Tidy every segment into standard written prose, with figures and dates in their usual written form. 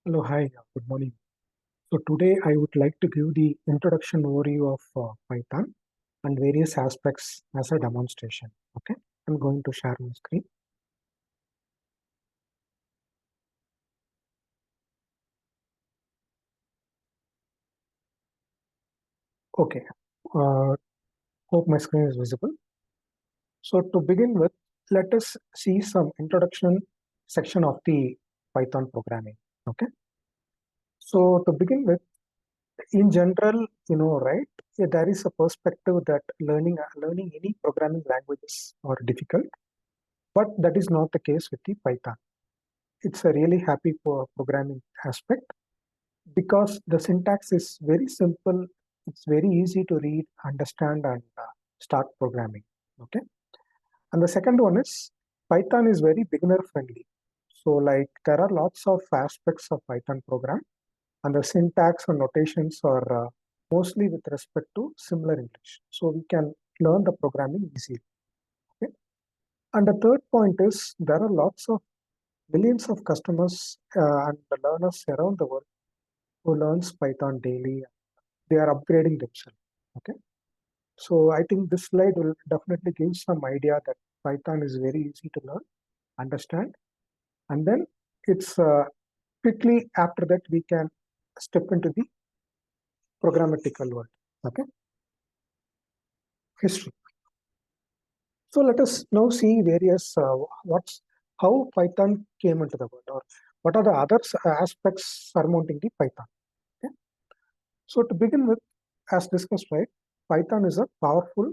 Hello, hi, good morning. So today I would like to give the introduction overview of Python and various aspects as a demonstration. Okay, I'm going to share my screen. Okay, uh, hope my screen is visible. So to begin with, let us see some introduction section of the Python programming. Okay, so to begin with, in general, right, there is a perspective that learning any programming languages are difficult, but that is not the case with the Python. It's a really happy programming aspect because the syntax is very simple. It's very easy to read, understand, and start programming. Okay. And the second one is Python is very beginner friendly. So like there are lots of aspects of Python program, and the syntax and notations are mostly with respect to similar English. So we can learn the programming easily. Okay. And the third point is there are lots of millions of customers and the learners around the world who learns Python daily. They are upgrading themselves. Okay. So I think this slide will definitely give some idea that Python is very easy to learn, understand, and then it's quickly after that we can step into the programmatical world. Okay. History. So let us now see various what's how Python came into the world, or what are the other aspects surmounting the Python. Okay. So to begin with, as discussed, right, Python is a powerful,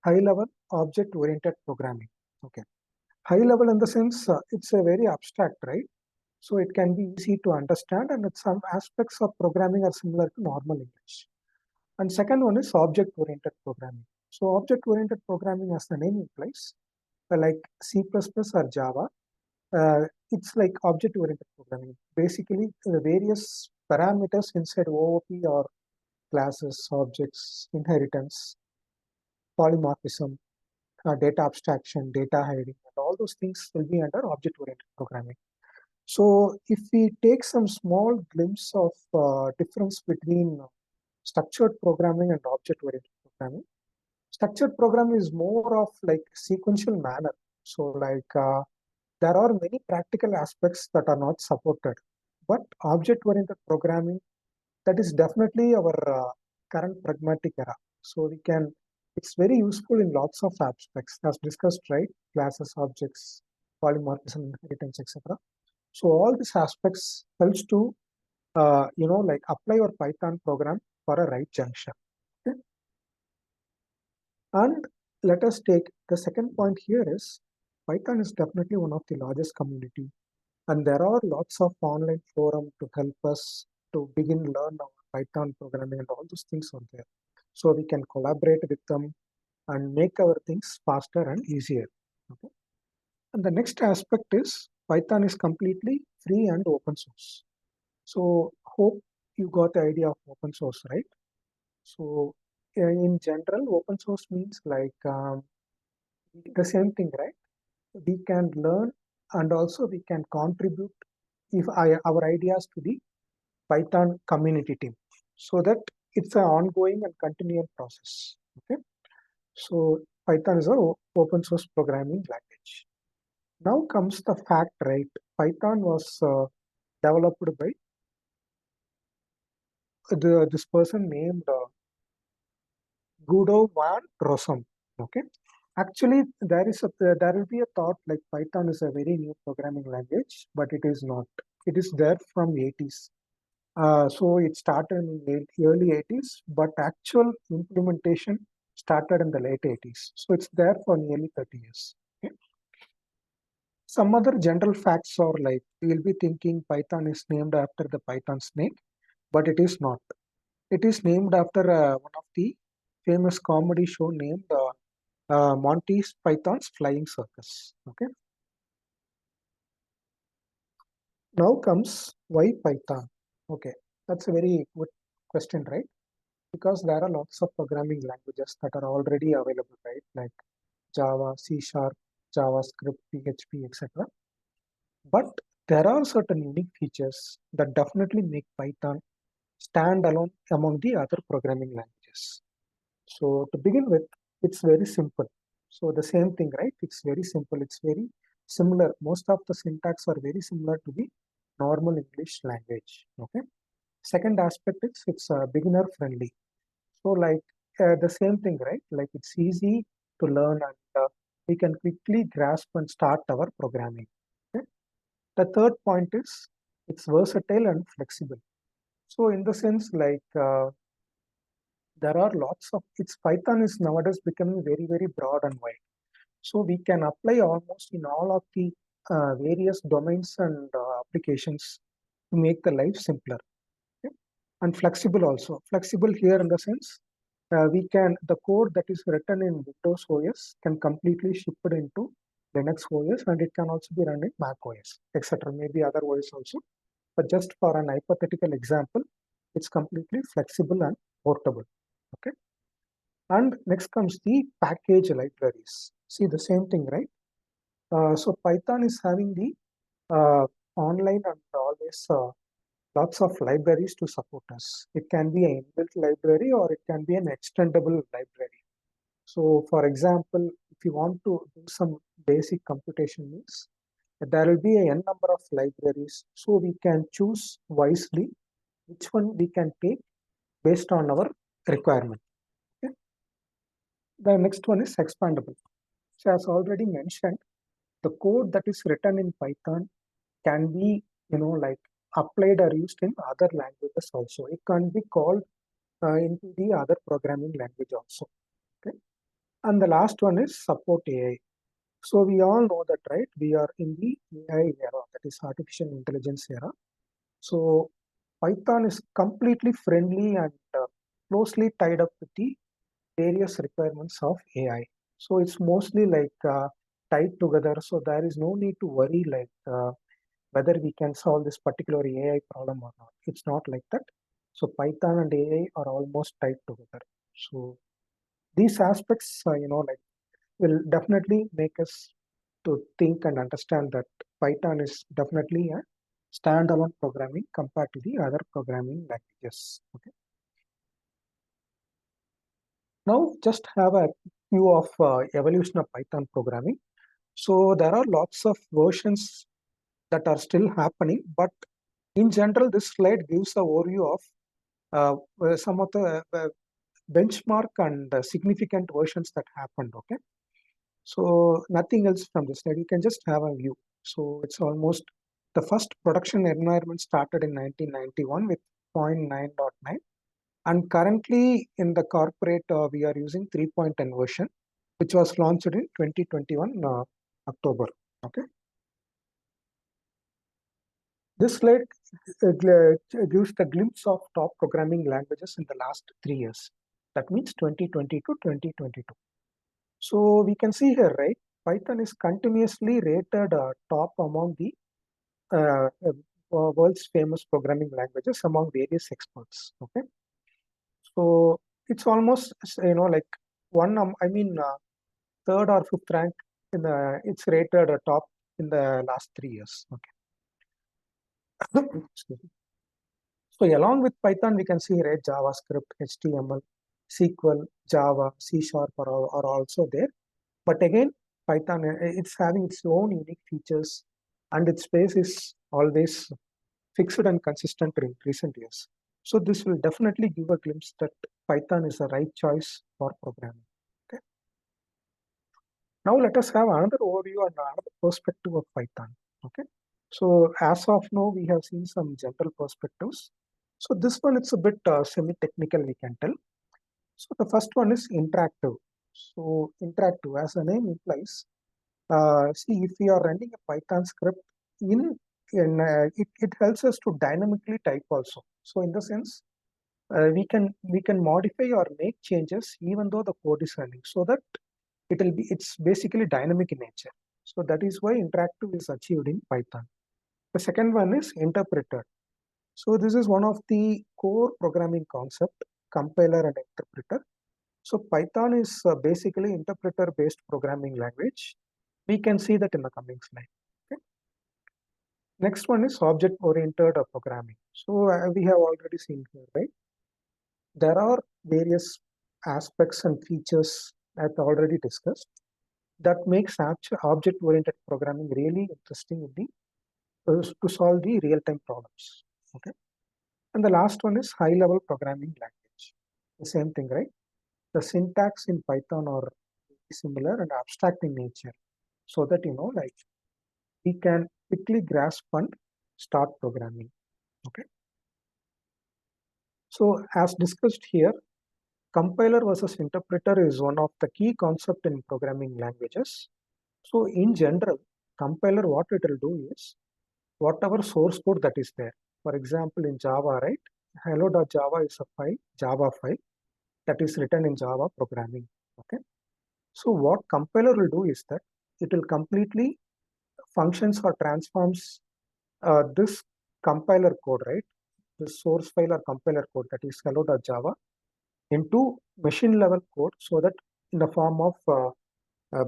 high-level, object-oriented programming. Okay, high level in the sense it's a very abstract, right? So it can be easy to understand, and some aspects of programming are similar to normal English. And second one is object-oriented programming. So object-oriented programming, as the name implies, like C++ or Java, it's like object-oriented programming. Basically, the various parameters inside OOP or classes, objects, inheritance, polymorphism, data abstraction, data hiding, and all those things will be under object-oriented programming. So if we take some small glimpse of difference between structured programming and object-oriented programming, structured programming is more of like sequential manner. So like there are many practical aspects that are not supported, but object-oriented programming, that is definitely our current pragmatic era. So we can, it's very useful in lots of aspects as discussed, right? Classes, objects, polymorphism, inheritance, etc. So all these aspects helps to, like apply your Python program for a right junction. Okay? And let us take the second point here is Python is definitely one of the largest community, and there are lots of online forum to help us to begin learn our Python programming, and all those things are there. So we can collaborate with them and make our things faster and easier. Okay? And the next aspect is Python is completely free and open source. So hope you got the idea of open source, right? So in general, open source means like the same thing, right? We can learn and also we can contribute if our ideas to the Python community team, so that it's an ongoing and continual process. Okay, so Python is a open source programming language. Now comes the fact, right? Python was developed by this person named Guido van Rossum. Okay, actually there will be a thought like Python is a very new programming language, but it is not. It is there from 80s. So it started in early 80s, but actual implementation started in the late 80s. So it's there for nearly 30 years. Okay? Some other general facts are like we'll be thinking Python is named after the Python snake, but it is not. It is named after one of the famous comedy show named Monty's Python's Flying Circus. Okay. Now comes why Python. Okay, that's a very good question, right? Because there are lots of programming languages that are already available, right? Like Java, C Sharp, JavaScript, PHP, etc. But there are certain unique features that definitely make Python stand alone among the other programming languages. So to begin with, it's very simple. So the same thing, right? It's very simple. It's very similar. Most of the syntax are very similar to the normal English language. Okay. Second aspect is it's beginner friendly. So like the same thing, right? Like it's easy to learn and we can quickly grasp and start our programming. Okay? The third point is it's versatile and flexible. So in the sense like there are lots of its Python is nowadays becoming very, very broad and wide. So we can apply almost in all of the various domains and applications to make the life simpler. Okay? And flexible also. Flexible here in the sense we can the code that is written in Windows OS can completely ship it into Linux OS and it can also be run in Mac OS, etc. Maybe other OS also. But just for an hypothetical example, it's completely flexible and portable. Okay. And next comes the package libraries. See the same thing, right? So Python is having the online and always lots of libraries to support us. It can be an inbuilt library or it can be an extendable library. So for example, if you want to do some basic computation means, there will be a n number of libraries. So we can choose wisely which one we can take based on our requirement. Okay? The next one is expandable. So as already mentioned, the code that is written in Python can be, like applied or used in other languages also. It can be called into the other programming language also. Okay. And the last one is support AI. So we all know that, right? We are in the AI era, that is artificial intelligence era. So Python is completely friendly and closely tied up with the various requirements of AI. So it's mostly like tied together. So there is no need to worry like whether we can solve this particular AI problem or not. It's not like that. So Python and AI are almost tied together. So these aspects, like will definitely make us to think and understand that Python is definitely a standalone programming compared to the other programming languages. Okay. Now just have a view of evolution of Python programming. So there are lots of versions that are still happening, but in general, this slide gives an overview of some of the benchmark and significant versions that happened. Okay, so nothing else from this slide. You can just have a view. So it's almost the first production environment started in 1991 with 0.9.9, and currently in the corporate we are using 3.10 version, which was launched in 2021 October. Okay. This slide gives the glimpse of top programming languages in the last 3 years. That means 2020 to 2022. So we can see here, right? Python is continuously rated top among the world's famous programming languages among various experts. Okay, so it's almost like one. Third or fifth rank in the. It's rated top in the last 3 years. Okay. Excuse me. So along with Python, we can see right, JavaScript, HTML, SQL, Java, C# are also there. But again, Python, it's having its own unique features and its pace is always fixed and consistent in recent years. So this will definitely give a glimpse that Python is the right choice for programming. Okay. Now let us have another overview and another perspective of Python. Okay. So as of now, we have seen some general perspectives. So this one, it's a bit semi-technical, we can tell. So the first one is interactive. So interactive, as the name implies, see if we are running a Python script it helps us to dynamically type also. So in the sense, we can modify or make changes even though the code is running, so that it's basically dynamic in nature. So that is why interactive is achieved in Python. The second one is interpreter. So this is one of the core programming concept, compiler and interpreter. So Python is basically interpreter-based programming language. We can see that in the coming slide. Okay. Next one is object-oriented programming. So we have already seen here, right? There are various aspects and features that already discussed that makes object-oriented programming really interesting in to solve the real-time problems. Okay. And the last one is high-level programming language. The same thing, right? The syntax in Python are similar and abstract in nature, so that like we can quickly grasp and start programming. Okay. So as discussed here, compiler versus interpreter is one of the key concept in programming languages. So in general, compiler, what it will do is whatever source code that is there. For example, in Java, right? Hello.java is a file, Java file that is written in Java programming. Okay. So what compiler will do is that it will completely functions or transforms this compiler code, right? The source file or compiler code that is hello.java into machine level code, so that in the form of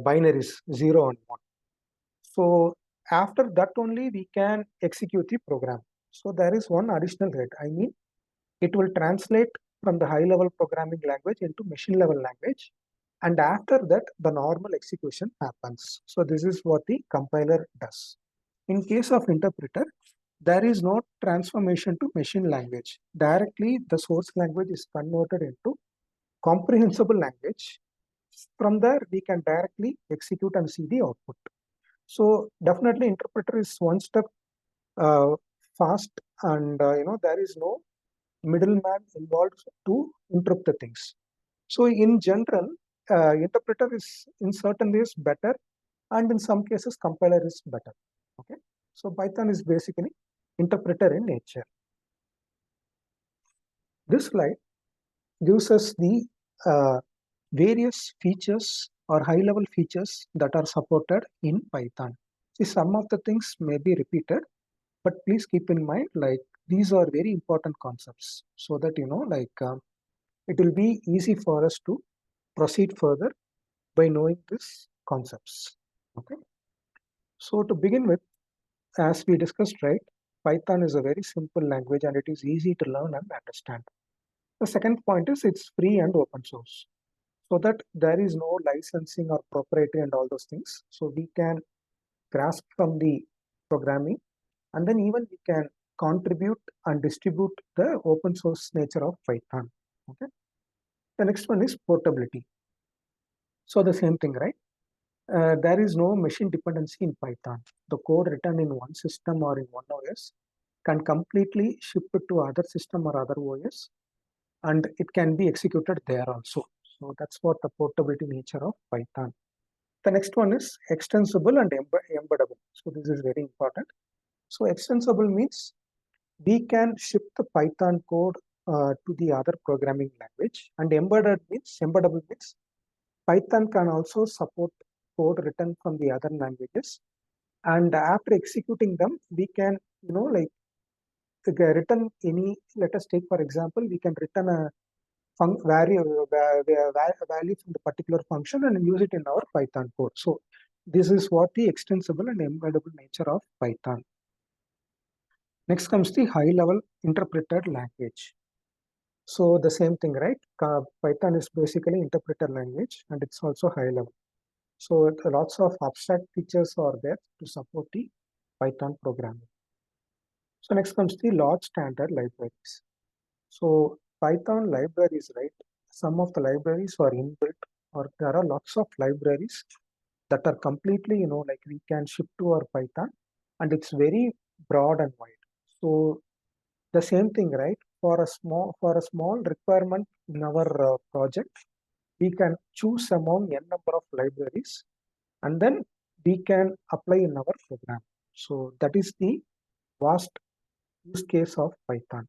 binaries 0 and 1. So after that only we can execute the program. So there is one additional head. I mean, it will translate from the high level programming language into machine level language. And after that, the normal execution happens. So this is what the compiler does. In case of interpreter, there is no transformation to machine language. Directly, the source language is converted into comprehensible language. From there, we can directly execute and see the output. So definitely interpreter is one step uh, fast, and there is no middleman involved to interrupt the things. So in general, interpreter is in certain ways better, and in some cases compiler is better. Okay, so Python is basically interpreter in nature. This slide gives us the various features or high-level features that are supported in Python. See, some of the things may be repeated, but please keep in mind, like these are very important concepts, so that it will be easy for us to proceed further by knowing these concepts. Okay. So to begin with, as we discussed, right, Python is a very simple language and it is easy to learn and understand. The second point is it's free and open source, so that there is no licensing or proprietary and all those things. So we can grasp from the programming, and then even we can contribute and distribute the open source nature of Python. Okay. The next one is portability. So the same thing, right? There is no machine dependency in Python. The code written in one system or in one OS can completely ship it to other system or other OS, and it can be executed there also. So that's what the portability nature of Python. The next one is extensible and embeddable. So this is very important. So extensible means we can ship the Python code to the other programming language, and embeddable means Python can also support code written from the other languages, and after executing them, we can like written any. Let us take for example, we can return a value from the particular function and use it in our Python code. So this is what the extensible and embeddable nature of Python. Next comes the high-level interpreted language. So the same thing, right? Python is basically interpreter language, and it's also high level. So lots of abstract features are there to support the Python programming. So next comes the large standard libraries. So Python libraries, right? Some of the libraries are inbuilt, or there are lots of libraries that are completely, like we can ship to our Python, and it's very broad and wide. So the same thing, right? For a small requirement in our project, we can choose among n number of libraries, and then we can apply in our program. So that is the vast use case of Python.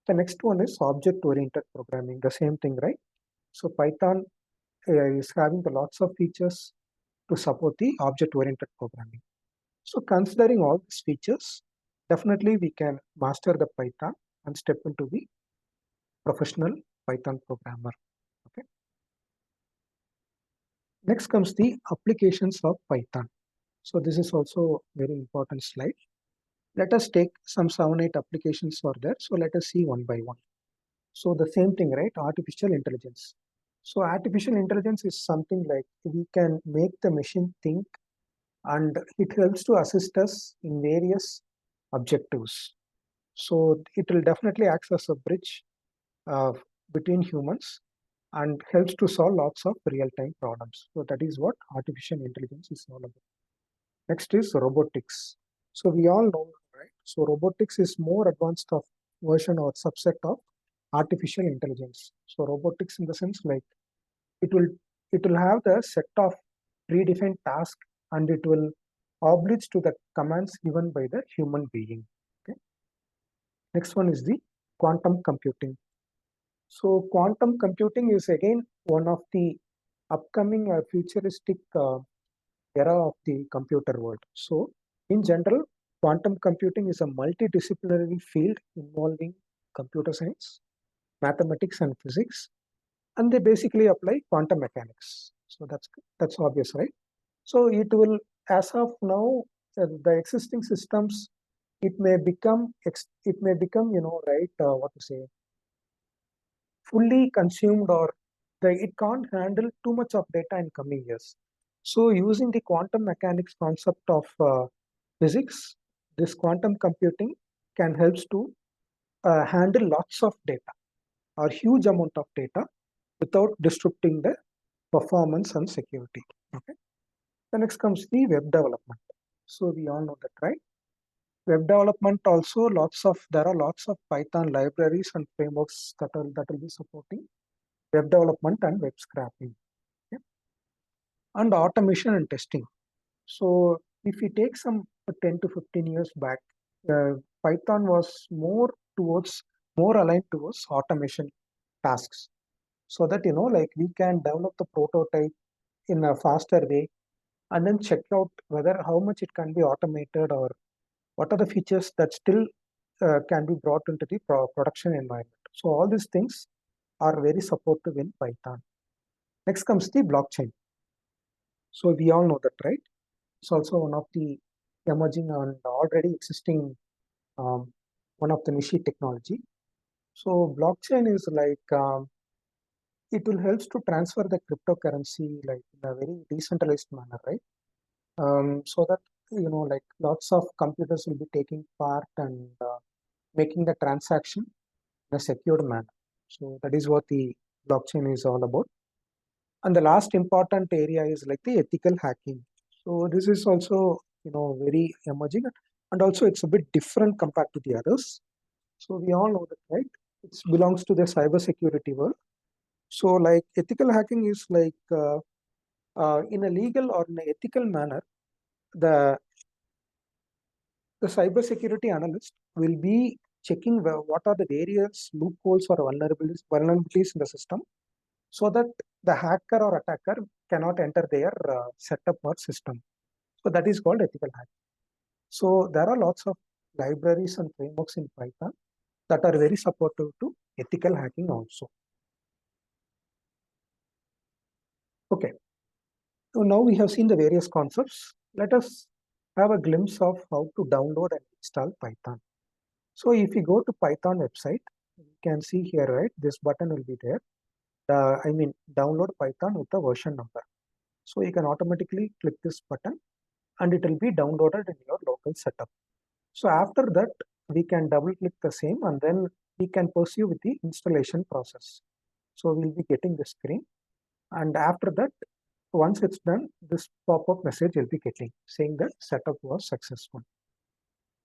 The next one is object-oriented programming. The same thing, right? So Python is having the lots of features to support the object-oriented programming. So considering all these features, definitely we can master the Python and step into the professional Python programmer. Okay. Next comes the applications of Python. So this is also very important slide. Let us take some 7, 8 applications for that. So let us see one by one. So the same thing, right? Artificial intelligence. So artificial intelligence is something like we can make the machine think, and it helps to assist us in various objectives. So it will definitely act as a bridge uh, between humans and helps to solve lots of real-time problems. So that is what artificial intelligence is all about. Next is robotics. So we all know, right? So robotics is more advanced of version or subset of artificial intelligence. So robotics in the sense like it will it will have the set of predefined task, and it will oblige to the commands given by the human being. Okay. Next one is the quantum computing. So quantum computing is again one of the upcoming futuristic era of the computer world. So in general, quantum computing is a multidisciplinary field involving computer science, mathematics, and physics, and they basically apply quantum mechanics. So that's obvious, right? So it will, as of now, the existing systems, it may become, right, what to say, fully consumed, or it can't handle too much of data in coming years. So using the quantum mechanics concept of physics, this quantum computing can helps to handle lots of data or huge amount of data without disrupting the performance and security. Okay. The next comes the web development. So we all know that, right? Web development also there are lots of Python libraries and frameworks that will be supporting web development and web scraping. Okay. And automation and testing. So if we take some 10 to 15 years back, uh, Python was more aligned towards automation tasks. So that, like we can develop the prototype in a faster way and then check out whether how much it can be automated, or what are the features that still can be brought into the production environment. So all these things are very supportive in Python. Next comes the blockchain. So we all know that, right? It's also one of the emerging and already existing um, one of the niche technology. So blockchain is like it will helps to transfer the cryptocurrency like in a very decentralized manner, right? So that like lots of computers will be taking part and making the transaction in a secured manner. So that is what the blockchain is all about. And the last important area is like the ethical hacking. So this is also very emerging, and also it's a bit different compared to the others. So we all know that, right? It belongs to the cyber security world. So like ethical hacking is like in a legal or in an ethical manner, the the cybersecurity analyst will be checking what are the various loopholes or vulnerabilities in the system, so that the hacker or attacker cannot enter their setup or system. So that is called ethical hacking. So there are lots of libraries and frameworks in Python that are very supportive to ethical hacking also. Okay, so now we have seen the various concepts. Let us have a glimpse of how to download and install Python. So if you go to Python website, you can see here, right? This button will be there. Download Python with the version number. So you can automatically click this button and it will be downloaded in your local setup. So after that, we can double click the same and then we can pursue with the installation process. So we'll be getting the screen, and after that, once it's done, this pop-up message will be getting saying that setup was successful.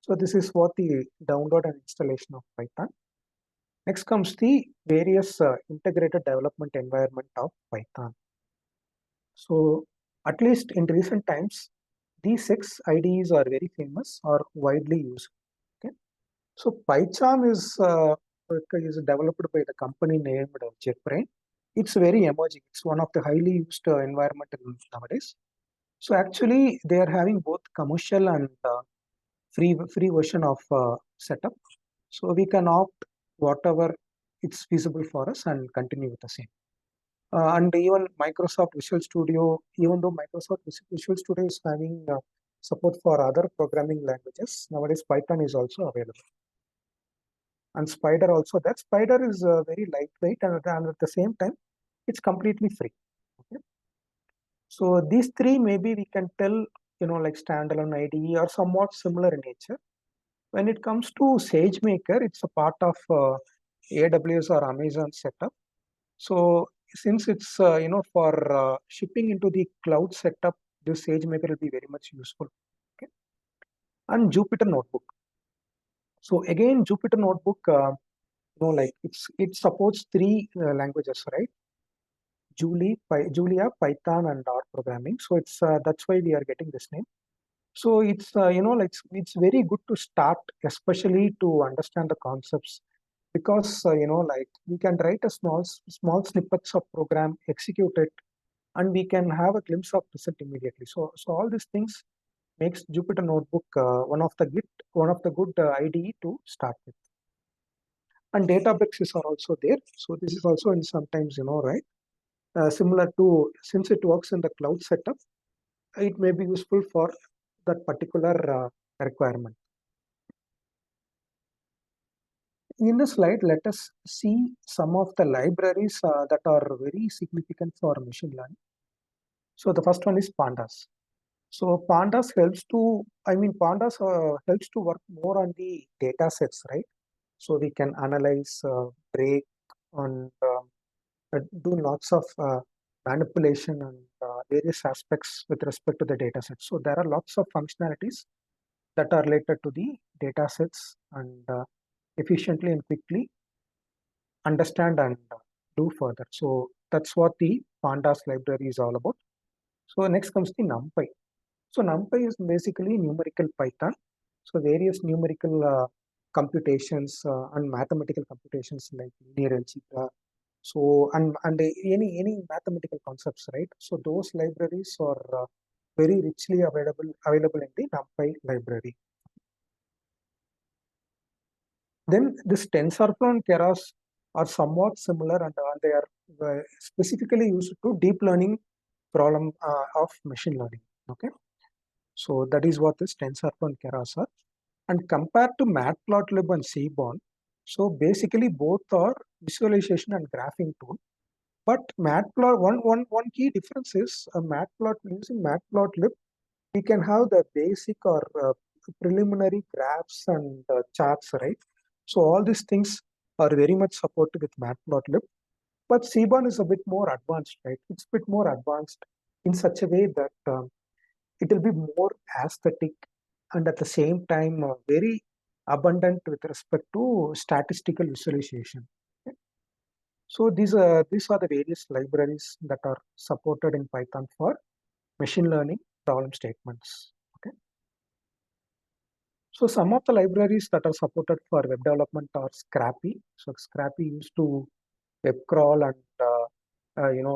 So this is what the download and installation of Python. Next comes the various integrated development environment of Python. So at least in recent times, these 6 IDEs are very famous or widely used. Okay. So PyCharm is developed by the company named JetBrains. It's very emerging. It's one of the highly used environment nowadays. So actually, they are having both commercial and free version of setup. So we can opt whatever it's feasible for us and continue with the same. And even Microsoft Visual Studio, even though Microsoft Visual Studio is having support for other programming languages. Nowadays, Python is also available. And Spider also, that Spider is very lightweight and at the same time, it's completely free. Okay. So these three, maybe we can tell, like standalone IDE or somewhat similar in nature. When it comes to SageMaker, it's a part of AWS or Amazon setup. So since it's for shipping into the cloud setup, this SageMaker will be very much useful. Okay. And Jupyter Notebook. So again, Jupyter Notebook, like it supports three languages, right? Julia, Python, and R programming. So it's that's why we are getting this name. So it's like it's very good to start, especially to understand the concepts, because like we can write a small snippets of program, execute it, and we can have a glimpse of result immediately. So all these things makes Jupyter Notebook one of the good IDE to start with. And databases are also there. So this is also in sometimes right. Similar to, since it works in the cloud setup, it may be useful for that particular requirement. In the slide, let us see some of the libraries that are very significant for machine learning. So the first one is Pandas. So Pandas helps to work more on the data sets, right? So we can analyze, break, and do lots of manipulation and various aspects with respect to the data set. So there are lots of functionalities that are related to the data sets and efficiently and quickly understand and do further. So that's what the Pandas library is all about. So next comes the NumPy. So NumPy is basically numerical Python. So various numerical computations and mathematical computations like linear algebra. So and any mathematical concepts, right? So those libraries are very richly available in the NumPy library. Then this TensorFlow and Keras are somewhat similar, and they are specifically used to deep learning problem of machine learning. Okay, so that is what this TensorFlow and Keras are. And compared to Matplotlib and Seaborn, so basically both are visualization and graphing tool. But one key difference is using Matplotlib, we can have the basic or preliminary graphs and charts, right? So all these things are very much supported with Matplotlib. But Seaborn is a bit more advanced, right? It's a bit more advanced in such a way that it will be more aesthetic and at the same time very abundant with respect to statistical visualization. Okay. So these are the various libraries that are supported in Python for machine learning problem statements. Okay. So some of the libraries that are supported for web development are Scrappy. So Scrappy used to web crawl and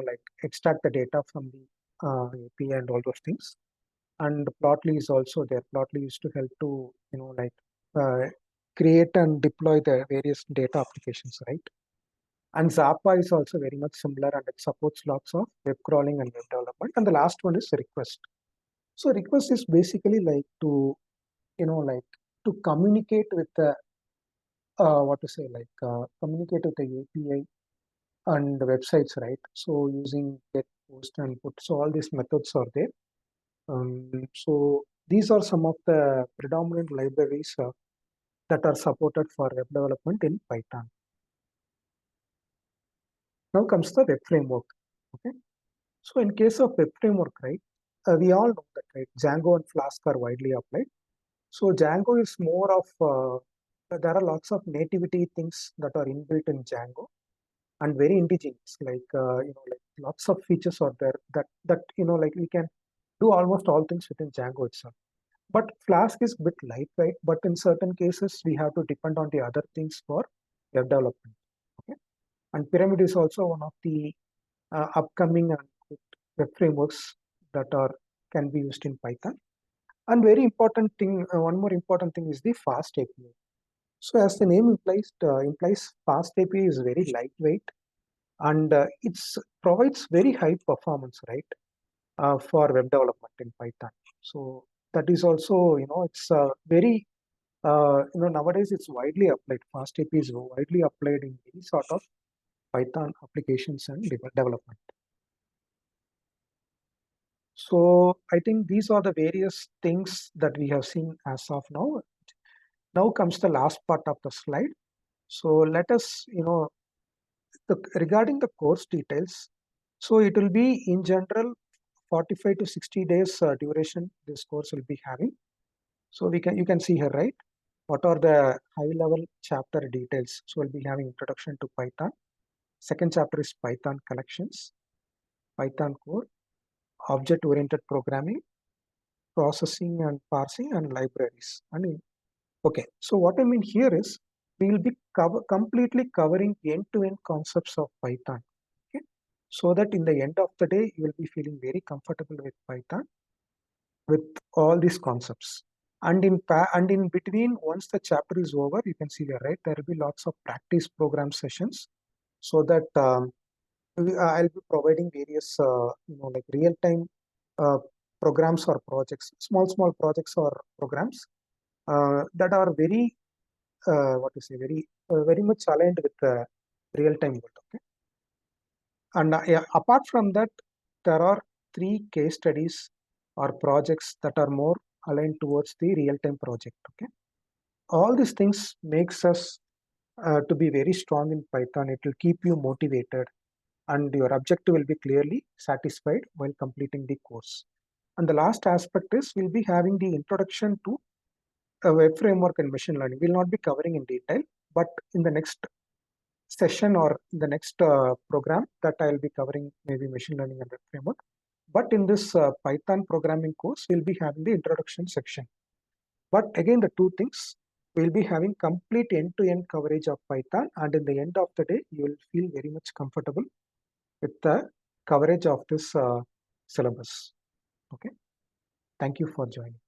like extract the data from the API and all those things. And Plotly is also there. Plotly used to help to like create and deploy the various data applications, right? And Zappa is also very much similar, and it supports lots of web crawling and web development. And the last one is Request. So Request is basically like to like to communicate with the communicate with the API and the websites, right? So using get, post, and put. So all these methods are there. So these are some of the predominant libraries that are supported for web development in Python. Now comes the web framework. Okay. So in case of web framework, right, we all know that, right? Django and Flask are widely applied. So Django is more of there are lots of nativity things that are inbuilt in Django and very indigenous, like like lots of features are there that like we can do almost all things within Django itself. But Flask is a bit lightweight, but in certain cases we have to depend on the other things for web development. Okay? And Pyramid is also one of the upcoming and web frameworks that are can be used in Python. And very important thing, one more important thing is the fast API. So as the name implies fast API is very lightweight and it provides very high performance, right, for web development in Python. So that is also, it's very, nowadays it's widely applied. FastAPI is widely applied in any sort of Python applications and development. So I think these are the various things that we have seen as of now. Now comes the last part of the slide. So let us, regarding the course details. So it will be in general 45 to 60 days duration this course will be having. So you can see here, right? What are the high level chapter details? So we'll be having introduction to Python. Second chapter is Python collections, Python core, object oriented programming, processing and parsing, and libraries. Okay, so what I mean here is we will be completely covering end-to-end concepts of Python. Okay, so that in the end of the day you will be feeling very comfortable with Python with all these concepts. And in between, once the chapter is over, you can see there, right? There will be lots of practice program sessions, so that I'll be providing various, like real-time uh, programs or projects, small projects or programs that are very, very much aligned with the real-time world. Okay, and yeah, apart from that, there are 3 case studies or projects that are more aligned towards the real-time project. Okay, all these things makes us to be very strong in Python. It will keep you motivated, and your objective will be clearly satisfied while completing the course. And the last aspect is we'll be having the introduction to a web framework and machine learning. We'll not be covering in detail, but in the next session or the next program that I'll be covering maybe machine learning and web framework. But in this Python programming course, we'll be having the introduction section. But again, the two things, we'll be having complete end-to-end coverage of Python, and in the end of the day, you will feel very much comfortable with the coverage of this syllabus. Okay, thank you for joining.